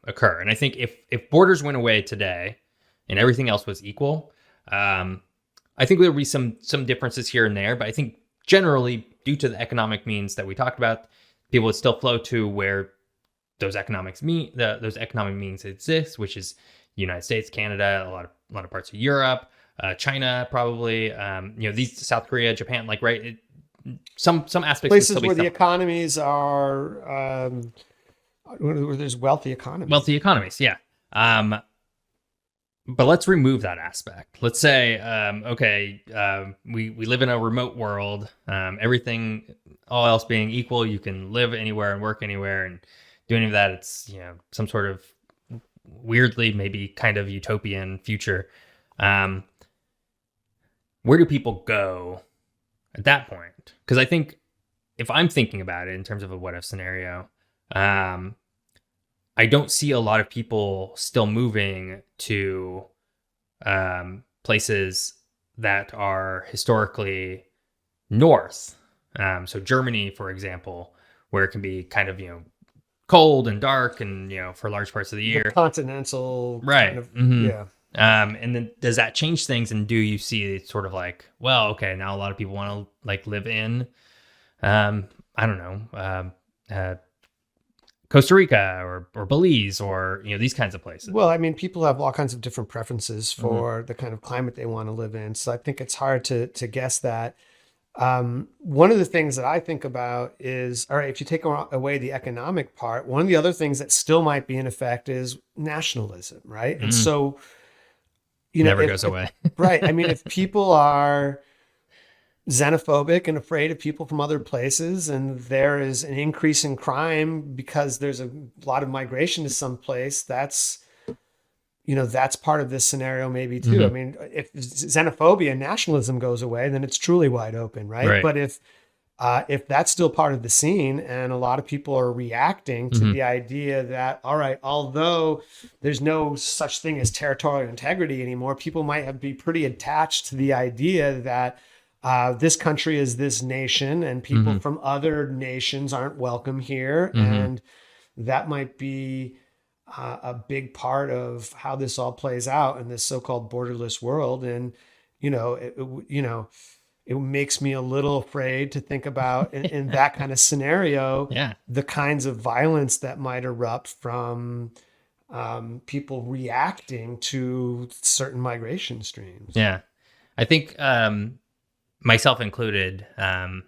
occur. And I think if borders went away today and everything else was equal, I think there would be some differences here and there. But I think generally, due to the economic means that we talked about, people would still flow to where those economic means exist, which is the United States, Canada, a lot of parts of Europe, China, probably. These South Korea, Japan, right? Some aspects places where the economies are where there's wealthy economies. Wealthy economies, yeah. But let's remove that aspect. Let's say, we live in a remote world. Everything, all else being equal, you can live anywhere and work anywhere and do any of that. It's some sort of weirdly maybe kind of utopian future. Where do people go at that point? Because I think if I'm thinking about it in terms of a what if scenario, I don't see a lot of people still moving to places that are historically north. So Germany, for example, where it can be kind of, cold and dark and, for large parts of the year. The continental. Right. Kind of, Yeah. And then does that change things? And do you see it sort of like, well, okay, now a lot of people want to live in, I don't know, Costa Rica or Belize or, these kinds of places. Well, I mean, people have all kinds of different preferences for the kind of climate they want to live in. So I think it's hard to guess that. One of the things that I think about is, all right, if you take away the economic part, one of the other things that still might be in effect is nationalism, right? And so, never goes away. Right. I mean, if people are xenophobic and afraid of people from other places, and there is an increase in crime because there's a lot of migration to some place, that's part of this scenario maybe too. I mean, if xenophobia and nationalism goes away, then it's truly wide open, right? But if that's still part of the scene and a lot of people are reacting to the idea that, all right, although there's no such thing as territorial integrity anymore, people might be pretty attached to the idea that this country is this nation and people from other nations aren't welcome here. And that might be a big part of how this all plays out in this so-called borderless world. And, it makes me a little afraid to think about in that kind of scenario, the kinds of violence that might erupt from people reacting to certain migration streams. Yeah. I think, myself included, I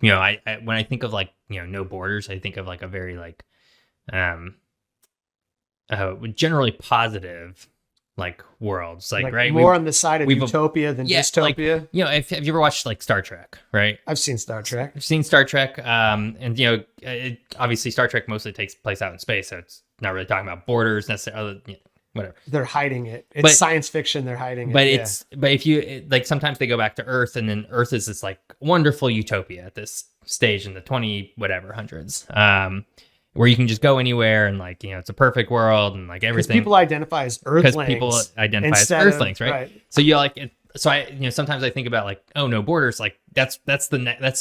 when I think of no borders, I think of a very generally positive worlds, right? More on the side of utopia than dystopia. Have you ever watched Star Trek? Right? I've seen Star Trek. I've seen Star Trek, and obviously Star Trek mostly takes place out in space, so it's not really talking about borders necessarily. Whatever. They're hiding it. It's science fiction. They're hiding it. But if you sometimes they go back to Earth, and then Earth is this wonderful utopia at this stage in the 20 whatever hundreds. where you can just go anywhere and like, it's a perfect world and like everything. People identify as Earthlings. Because people identify as Earthlings, right? So you like it. So sometimes I think about like, oh, no borders. Like that's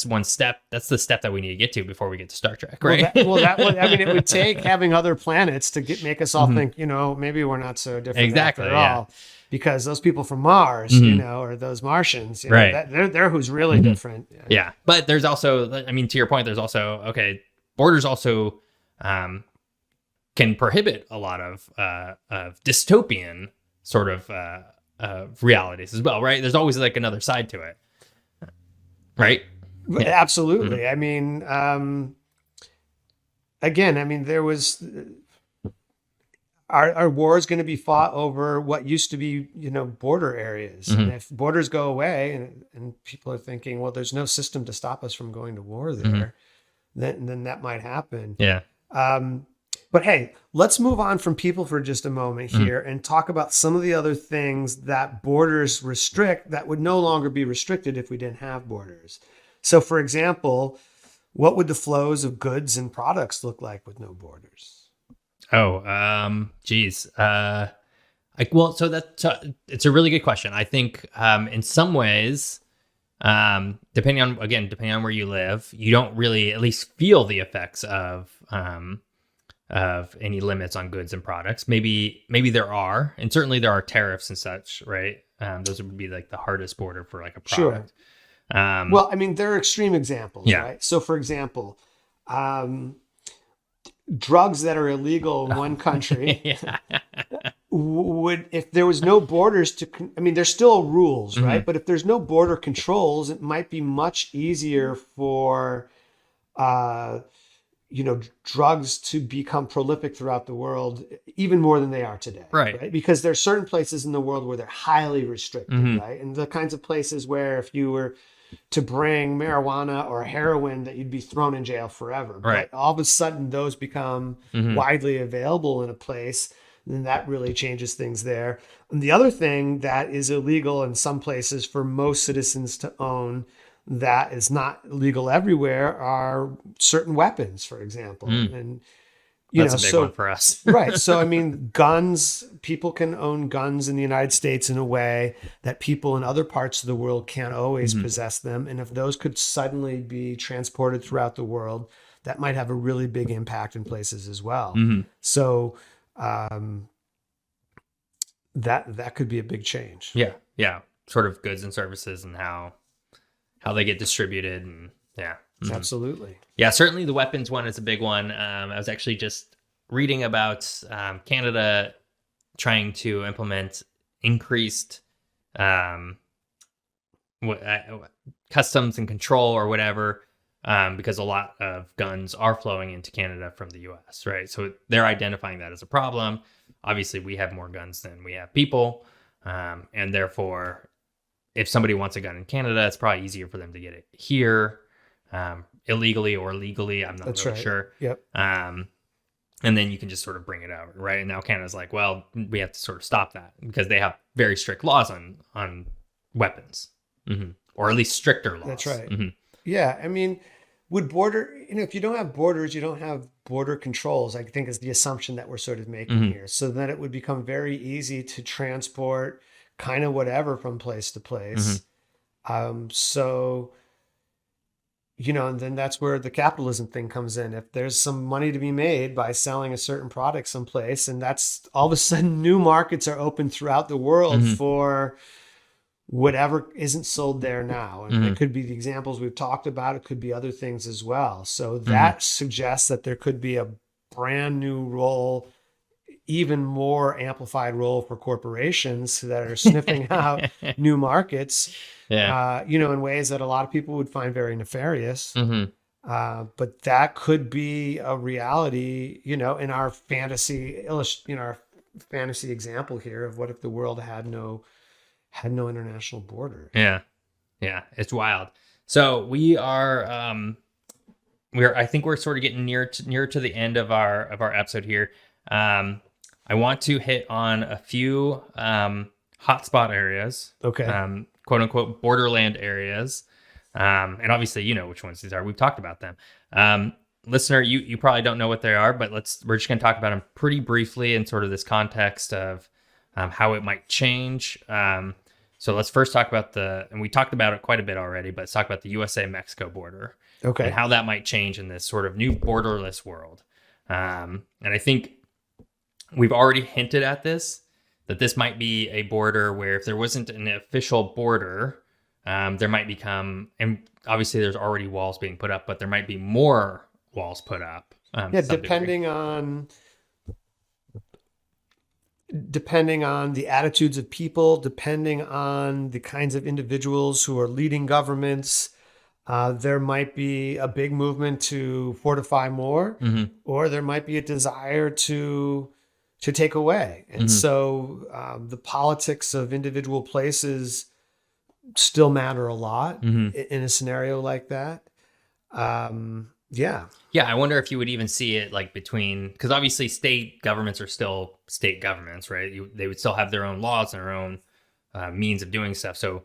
one step. That's the step that we need to get to before we get to Star Trek, right? It would take having other planets to make us all think, maybe we're not so different after all. Because those people from Mars, or those Martians, right? They're who's really different. Yeah. But there's also, to your point, there's also, borders also can prohibit a lot of dystopian sort of realities as well, right? There's always like another side to it, right? Yeah. Absolutely. I mean, there was... Are wars going to be fought over what used to be, border areas? And if borders go away and people are thinking, well, there's no system to stop us from going to war there, then that might happen. Yeah. But hey, let's move on from people for just a moment here and talk about some of the other things that borders restrict that would no longer be restricted if we didn't have borders. So for example, what would the flows of goods and products look like with no borders? Geez. So it's a really good question. I think, in some ways, depending on where you live, you don't really at least feel the effects of any limits on goods and products. Maybe there are, and certainly there are tariffs and such, right? Those would be like the hardest border for like a product. Sure. There are extreme examples, yeah. Right? So for example, drugs that are illegal in one country would, if there was no borders there's still rules, right? But if there's no border controls, it might be much easier for, drugs to become prolific throughout the world, even more than they are today. Right? Because there's certain places in the world where they're highly restricted, right? And the kinds of places where if you were to bring marijuana or heroin, that you'd be thrown in jail forever. Right. But all of a sudden those become widely available in a place, then that really changes things there. And the other thing that is illegal in some places for most citizens to own that is not legal everywhere are certain weapons, for example. And that's a big one for us. Right. So, guns, people can own guns in the United States in a way that people in other parts of the world can't always possess them. And if those could suddenly be transported throughout the world, that might have a really big impact in places as well. So, that could be a big change. Yeah. Yeah. Sort of goods and services and how they get distributed and yeah. Absolutely. Yeah, certainly the weapons one is a big one. I was actually just reading about Canada trying to implement increased customs and control or whatever, because a lot of guns are flowing into Canada from the US, right? So they're identifying that as a problem. Obviously, we have more guns than we have people, and therefore, if somebody wants a gun in Canada, it's probably easier for them to get it here. Illegally or legally, I'm not really sure. Yep. And then you can just sort of bring it over, right? And now Canada's like, well, we have to sort of stop that because they have very strict laws on weapons, or at least stricter laws. That's right. Yeah, would border, if you don't have borders, you don't have border controls, I think is the assumption that we're sort of making here. So then it would become very easy to transport kind of whatever from place to place. And then that's where the capitalism thing comes in. If there's some money to be made by selling a certain product someplace, and that's all of a sudden new markets are open throughout the world for whatever isn't sold there now. And it could be the examples we've talked about. It could be other things as well. So that suggests that there could be a brand new role, even more amplified role for corporations that are sniffing out new markets. In ways that a lot of people would find very nefarious. But that could be a reality, in our fantasy example here of what if the world had no international border. Yeah, it's wild. So we are, I think we're sort of getting near to the end of our episode here. I want to hit on a few hotspot areas. Okay. Quote unquote borderland areas. And obviously, which ones these are. We've talked about them. listener, you probably don't know what they are, but we're just going to talk about them pretty briefly in sort of this context of how it might change. So let's first talk about and we talked about it quite a bit already, but let's talk about the USA-Mexico border. Okay. And how that might change in this sort of new borderless world. And I think we've already hinted at this, that this might be a border where if there wasn't an official border, there might become, and obviously there's already walls being put up, but there might be more walls put up. Depending on the attitudes of people, depending on the kinds of individuals who are leading governments, there might be a big movement to fortify more, or there might be a desire to take away. And so the politics of individual places still matter a lot in a scenario like that. Yeah, I wonder if you would even see it like between, because obviously state governments are still state governments, right? They would still have their own laws and their own means of doing stuff. So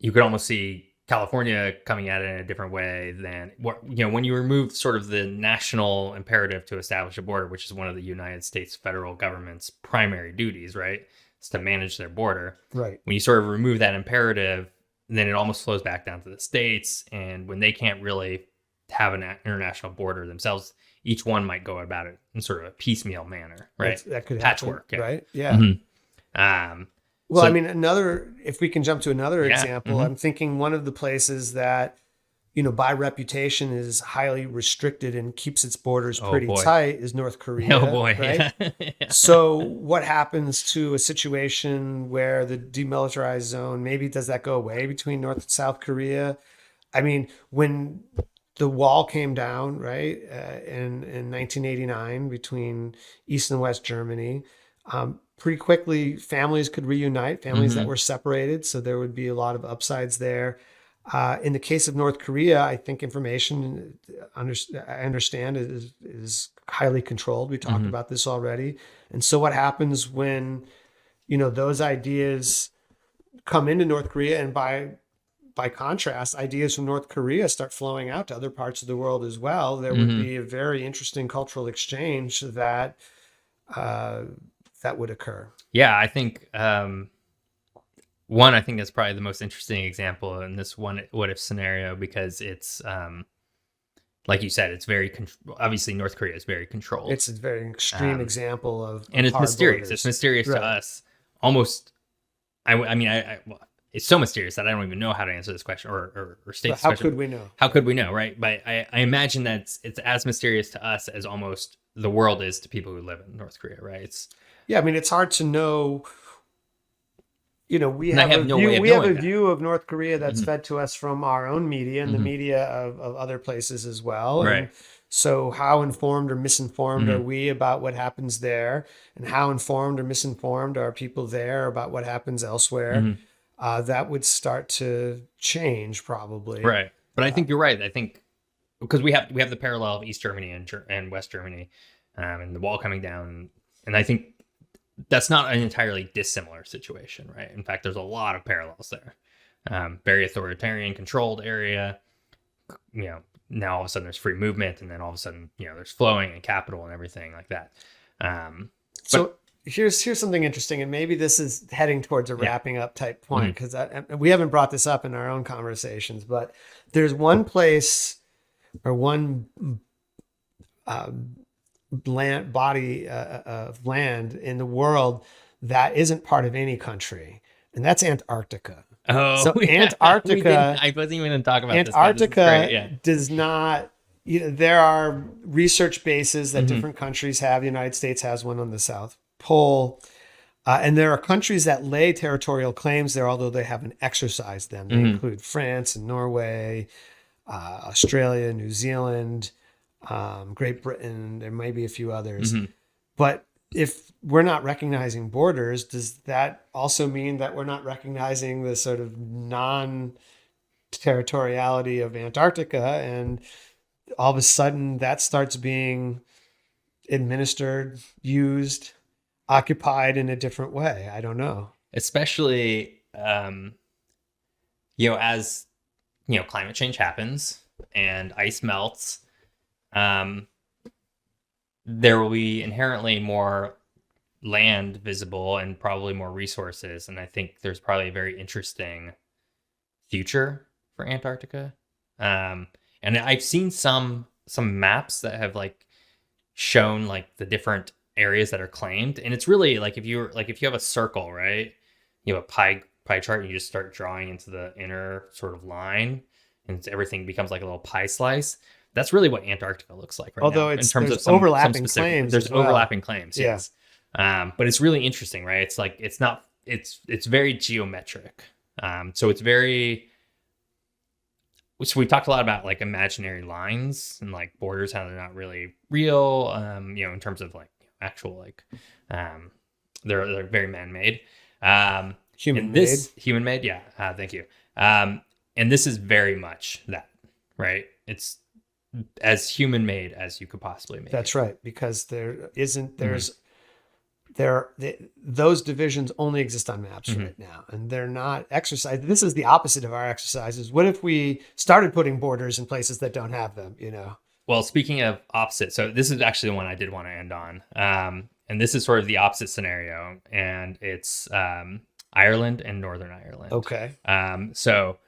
you could almost see California coming at it in a different way than when you remove sort of the national imperative to establish a border, which is one of the United States federal government's primary duties, right? Is to manage their border. Right. When you sort of remove that imperative, then it almost flows back down to the states. And when they can't really have an international border themselves, each one might go about it in sort of a piecemeal manner, right? That could patchwork, happen, right? Yeah. Well, I mean, if we can jump to another example, I'm thinking one of the places that, by reputation is highly restricted and keeps its borders pretty tight is North Korea. Oh boy. Right? Yeah. So what happens to a situation where the demilitarized zone, maybe does that go away between North and South Korea? I mean, when the wall came down, right, in 1989 between East and West Germany, pretty quickly, families could reunite, families that were separated. So there would be a lot of upsides there. In the case of North Korea, I think information, I understand, is highly controlled. We talked about this already. And so what happens when, those ideas come into North Korea, and by contrast, ideas from North Korea start flowing out to other parts of the world as well, there would be a very interesting cultural exchange that would occur. Yeah, I think I think is probably the most interesting example in this one what if scenario, because it's like you said, it's very obviously North Korea is very controlled. It's a very extreme example of and it's mysterious. Borders. It's mysterious to us. Almost, I mean, it's so mysterious that I don't even know how to answer this question or state this question. How could we know? How could we know, right? But I imagine that it's as mysterious to us as almost the world is to people who live in North Korea, right? I mean, it's hard to know. We have a view of North Korea that's fed to us from our own media and the media of other places as well. Right. And so how informed or misinformed are we about what happens there? And how informed or misinformed are people there about what happens elsewhere? That would start to change probably. Right. But I think you're right. I think because we have the parallel of East Germany and West Germany and the wall coming down. And I think that's not an entirely dissimilar situation, right? In fact, there's a lot of parallels there. Very authoritarian controlled area, now all of a sudden there's free movement, and then all of a sudden, there's flowing and capital and everything like that. So here's something interesting, and maybe this is heading towards a wrapping up type point, because we haven't brought this up in our own conversations, but there's one place or one body of land in the world that isn't part of any country, and that's Antarctica. Oh, so Antarctica. I wasn't even going to talk about Antarctica does not. There are research bases that different countries have. The United States has one on the South Pole, and there are countries that lay territorial claims there, although they haven't exercised them. They include France and Norway, Australia, New Zealand, Great Britain. There may be a few others, but if we're not recognizing borders, does that also mean that we're not recognizing the sort of non-territoriality of Antarctica, and all of a sudden that starts being administered, used, occupied in a different way? I don't know. Especially, as climate change happens and ice melts, there will be inherently more land visible and probably more resources. And I think there's probably a very interesting future for Antarctica. And I've seen some maps that have like shown like the different areas that are claimed, and it's really like if you have a circle, right? You have a pie chart, and you just start drawing into the inner sort of line, and everything becomes like a little pie slice. That's really what Antarctica looks like right Although now. It's, in terms there's of some overlapping specific claims. There's as well. overlapping claims, Yeah. yes. But it's really interesting, right? It's like it's very geometric. So it's very. So we talked a lot about like imaginary lines and like borders, how they're not really real. In terms of like actual like, they're very man-made. Human-made, yeah. Thank you. And this is very much that, right? It's as human-made as you could possibly make. That's right, because those divisions only exist on maps right now, and they're not exercised. This is the opposite of our exercises. What if we started putting borders in places that don't have them? Well, speaking of opposite, so this is actually the one I did want to end on, and this is sort of the opposite scenario, and it's Ireland and Northern Ireland. Okay. So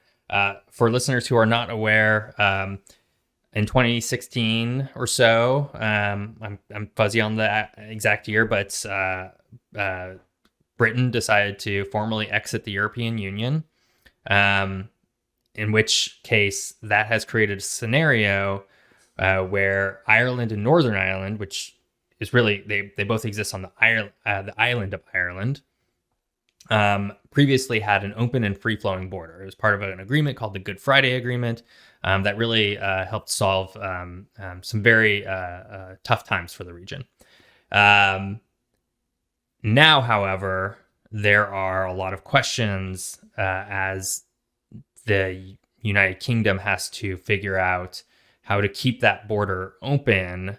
for listeners who are not aware, in 2016 or so, I'm fuzzy on the exact year, but Britain decided to formally exit the European Union, in which case that has created a scenario where Ireland and Northern Ireland, which is really, they both exist on the island of Ireland, previously had an open and free-flowing border. It was part of an agreement called the Good Friday Agreement, that really helped solve some very tough times for the region. Now, however, there are a lot of questions as the United Kingdom has to figure out how to keep that border open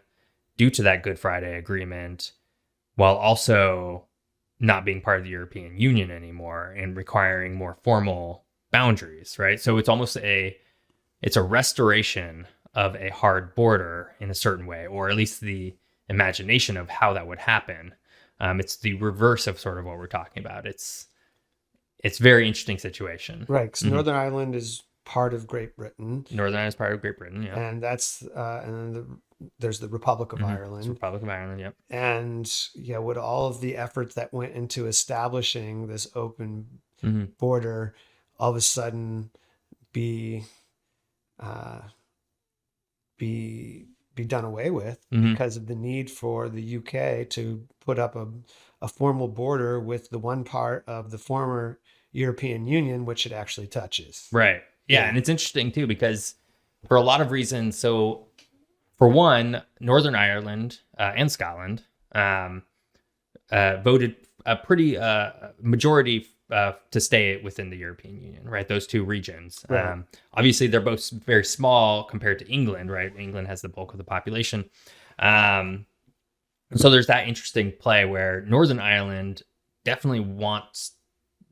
due to that Good Friday Agreement, while also not being part of the European Union anymore and requiring more formal boundaries, right? So it's almost it's a restoration of a hard border in a certain way, or at least the imagination of how that would happen. It's the reverse of sort of what we're talking about. It's a very interesting situation. Right, because Northern Ireland is part of Great Britain. Northern Ireland is part of Great Britain, yeah. And that's there's the Republic of Ireland. It's the Republic of Ireland, yep. And yeah, with all of the efforts that went into establishing this open border, all of a sudden be done away with because of the need for the UK to put up a formal border with the one part of the former European Union which it actually touches. Right. Yeah, and it's interesting too because for a lot of reasons. So for one, Northern Ireland and Scotland voted a pretty majority to stay within the European Union, right? Those two regions. Right. Obviously, they're both very small compared to England, right? England has the bulk of the population. So there's that interesting play where Northern Ireland definitely wants,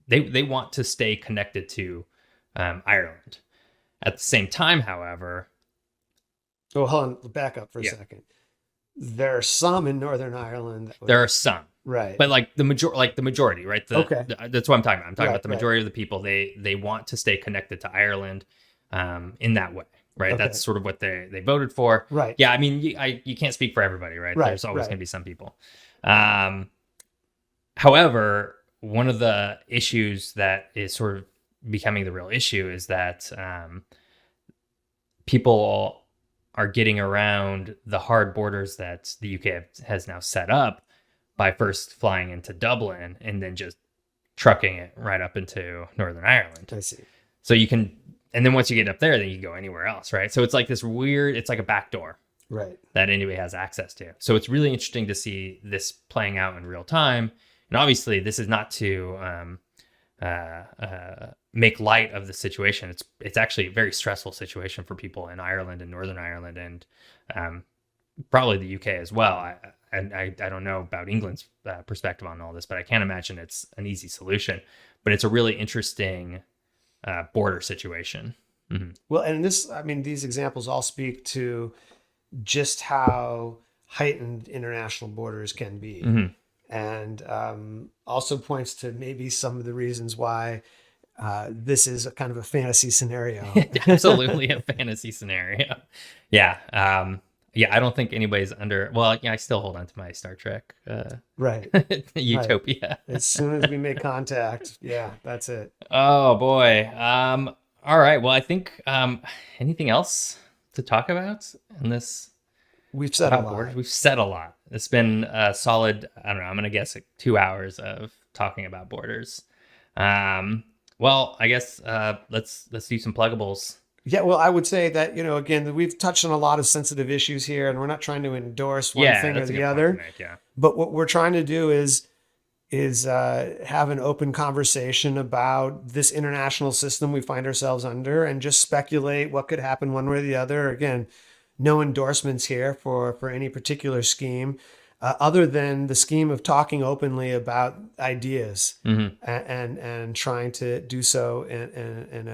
they want to stay connected to Ireland. At the same time, however... Oh, hold on, back up for a second. There are some in Northern Ireland. There are some. Right. But like the majority, right? That's what I'm talking about. I'm talking about the majority of the people. They want to stay connected to Ireland in that way, right? Okay. That's sort of what they voted for. Right. Yeah, I mean, you can't speak for everybody, right? There's always going to be some people. However, one of the issues that is sort of becoming the real issue is that people are getting around the hard borders that the UK has now set up by first flying into Dublin and then just trucking it right up into Northern Ireland. I see. So you can, and then once you get up there, then you can go anywhere else, right? So it's like this weird, it's like a back door, right, that anybody has access to. So it's really interesting to see this playing out in real time. And obviously, this is not to make light of the situation. It's actually a very stressful situation for people in Ireland and Northern Ireland, and probably the UK as well. I don't know about England's perspective on all this, but I can't imagine it's an easy solution. But it's a really interesting border situation. Mm-hmm. Well, and these examples all speak to just how heightened international borders can be. And also points to maybe some of the reasons why this is a kind of a fantasy scenario. Absolutely a fantasy scenario. Yeah. Yeah, I don't think anybody's under. Well, yeah, I still hold on to my Star Trek Right. utopia. As soon as we make contact, yeah, that's it. Oh boy. All right. Well, I think anything else to talk about in this We've said a about lot. borders? We've said a lot. It's been a solid, I don't know, I'm gonna guess like 2 hours of talking about borders. Well, I guess let's do some pluggables. Yeah, well, I would say that, again, we've touched on a lot of sensitive issues here, and we're not trying to endorse one thing or that's a the good point other. to make, yeah. But what we're trying to do is have an open conversation about this international system we find ourselves under, and just speculate what could happen one way or the other. Again, no endorsements here for any particular scheme, other than the scheme of talking openly about ideas and trying to do so in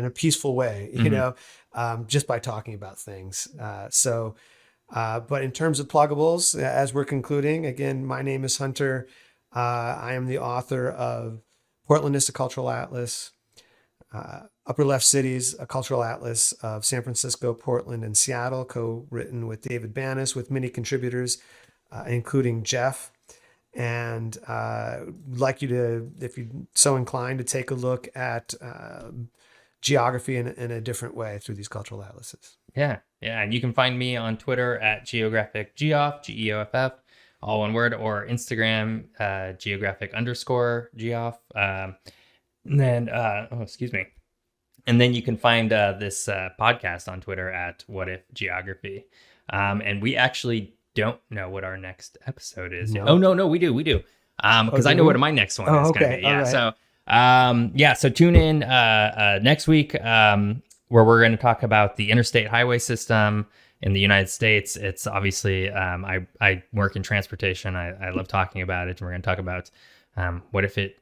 a peaceful way, just by talking about things. But in terms of pluggables, as we're concluding, again, my name is Hunter. I am the author of Portlandist, a Cultural Atlas, Upper Left Cities, a Cultural Atlas of San Francisco, Portland, and Seattle, co-written with David Banis, with many contributors, including Geoff. And like you to, if you're so inclined, to take a look at geography in a different way through these cultural atlases. Yeah. And you can find me on Twitter at geographic Geoff, Geoff, all one word, or Instagram, geographic_Geoff. And then, excuse me. And then you can find this podcast on Twitter at What If Geography. And we actually don't know what our next episode is. No. Oh, no, we do. Because I know what my next one is going to be. Yeah. Right. So tune in next week where we're going to talk about the interstate highway system in the United States. It's obviously, I work in transportation. I love talking about it. And we're going to talk about what if it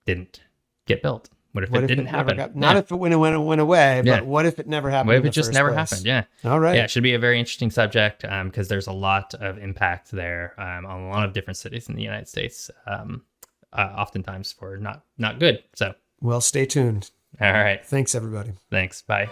didn't get built? What if it didn't happen? Not if it went away, but what if it never happened? What if it just never happened? Yeah. All right. Yeah, it should be a very interesting subject because there's a lot of impact there on a lot of different cities in the United States, oftentimes for not good. So, well, stay tuned. All right. Thanks, everybody. Thanks. Bye.